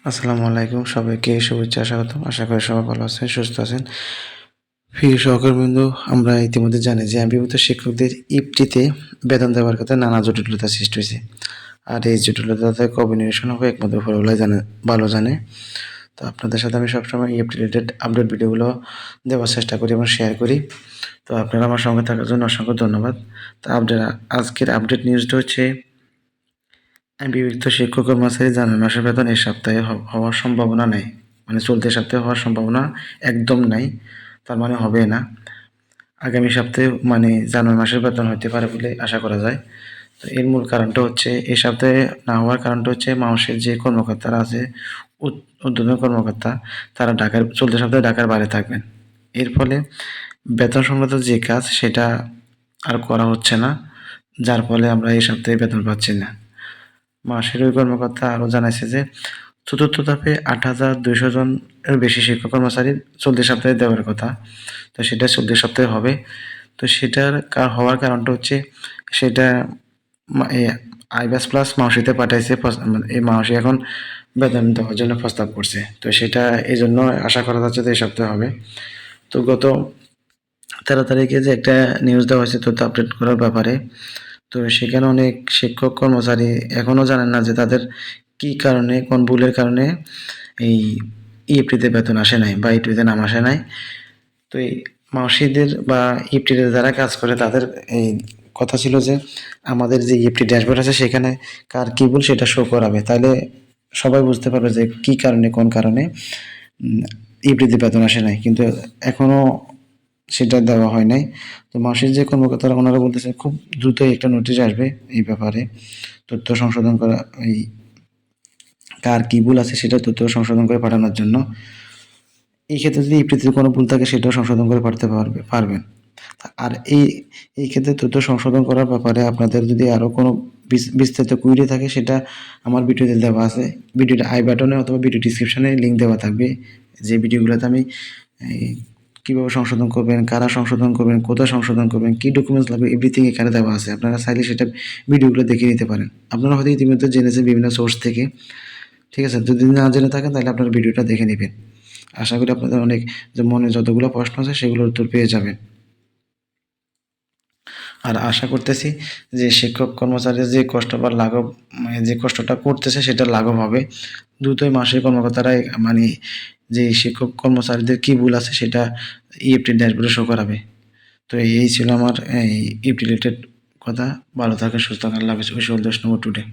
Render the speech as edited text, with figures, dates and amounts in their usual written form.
আসসালামু আলাইকুম, সবাইকে শুভেচ্ছা স্বাগতম। আশা করি সবাই ভালো আছেন, সুস্থ আছেন। প্রিয় সহকর্মীবৃন্দ, আমরা ইতিমধ্যে জানি যে এমপিভুক্ত শিক্ষকদের ইপটিতে বেতন দেওয়ার ক্ষেত্রে নানা জটিলতা সৃষ্টি হয়েছে। আর এই জটিলতাতে কবে নিরসন হবে একমাত্র উপরওয়ালাই ভালো জানে। তো আপনাদের সাথে আমি সবসময় ইএফটি রিলেটেড আপডেট ভিডিওগুলো দেওয়ার চেষ্টা করি এবং শেয়ার করি। তো আপনারা আমার সঙ্গে থাকার জন্য অসংখ্য ধন্যবাদ। তো আজকের আপডেট নিউজটা হচ্ছে বিভক্ত শিক্ষক কর্মচারী জানুয়ারি মাসের বেতন এই সপ্তাহে হওয়ার সম্ভাবনা নেই। মানে চলতি সপ্তাহে হওয়ার সম্ভাবনা একদম নাই, তার মানে হবে না। আগামী সপ্তাহে মানে জানুয়ারি মাসের বেতন হতে পারে বলে আশা করা যায়। তো এর মূল কারণটা হচ্ছে এই সপ্তাহে না হওয়ার কারণটা হচ্ছে মানুষের যে কর্মকর্তারা আছে, ঊর্ধ্বতন কর্মকর্তা, তারা চলতি সপ্তাহে ঢাকার বাইরে থাকবেন। এর ফলে বেতন সংক্রান্ত যে কাজ সেটা আর করা হচ্ছে না, যার ফলে আমরা এই সপ্তাহে বেতন পাচ্ছি না। মাসের ওই কর্মকর্তা আরও জানাইছে যে চতুর্থ ধাপে ৮,২০০ জনের বেশি শিক্ষক কর্মচারী চলতি সপ্তাহে দেওয়ার কথা। তো সেটা চলতি সপ্তাহে হবে। তো সেটার হওয়ার কারণটা হচ্ছে সেটা আইব্যাস প্লাস মাউসিতে পাঠাইছে। এই মাউসি এখন বেতন দেওয়ার জন্য প্রস্তাব করছে। তো সেটা এই জন্য আশা করা যাচ্ছে যে এই সপ্তাহে হবে। তো গত ১৩ তারিখে যে একটা নিউজ দেওয়া হয়েছে তথ্য আপডেট করার ব্যাপারে, তো সেখানে অনেক শিক্ষক কর্মচারী এখনও জানেন না যে তাদের কী কারণে, কোন ভুলের কারণে এই ইএফটিতে বেতন আসে নাই বা ইএফটিতে নাম আসে নাই। তো এই মাওসিদের বা ইএফটিতে যারা কাজ করে তাদের এই কথা ছিল যে আমাদের যে ইএফটি ড্যাশবোর্ড আছে সেখানে কার কী ভুল সেটা শো করাবে, তাহলে সবাই বুঝতে পারবে যে কী কারণে, কোন কারণে ইএফটিতে বেতন আসে নাই। কিন্তু এখনও সেটা দেওয়া হয় নাই। তো মাসের যে কর্মকর্তারা ওনারা বলতেছে খুব দ্রুতই একটা নোটিশ আসবে এই ব্যাপারে তথ্য সংশোধন করা, এই কার কী ভুল আছে সেটা তথ্য সংশোধন করে পাঠানোর জন্য। এই ক্ষেত্রে যদি ইপ্রিতে কোনো ভুল থাকে সেটাও সংশোধন করে পারবেন। আর এই ক্ষেত্রে তথ্য সংশোধন করার ব্যাপারে আপনাদের যদি আরও কোনো বিস্তারিত কুইরি থাকে সেটা আমার ভিডিওতে দেওয়া আছে। ভিডিওটা আই বাটনে অথবা ভিডিও ডিসক্রিপশনে লিঙ্ক দেওয়া থাকবে। যে ভিডিওগুলোতে আমি কীভাবে সংশোধন করবেন, কারা সংশোধন করবেন, কোথায় সংশোধন করবেন, কী ডকুমেন্টস লাগবে, এভরিথিং এখানে দেওয়া আছে। আপনারা চাইলে সেটা ভিডিওগুলো দেখে নিতে পারেন। আপনারা হয়তো ইতিমধ্যে জেনেছেন বিভিন্ন সোর্স থেকে, ঠিক আছে? যদি না জেনে থাকেন তাহলে আপনারা ভিডিওটা দেখে নেবেন। আশা করি আপনাদের অনেক যে মনে যতগুলো প্রশ্ন আছে সেগুলোর উত্তর পেয়ে যাবেন। আর আশা করতেছি যে শিক্ষক কর্মচারীর যে কষ্ট বা লাঘব, মানে যে কষ্টটা করতেছে সেটা লাঘব হবে। দ্রুতই মাসের কর্মকর্তারাই মানে যে শিক্ষক কর্মচারীদের কী ভুল আছে সেটা ইএফটি ড্যাশবোর্ডে শো করাবে। তো এই ছিল আমার এই ইএফটি রিলেটেড কথা। ভালো থাকেন, সুস্থ থাকেন। আল্লাহ হাফেজ। Wish all the best today.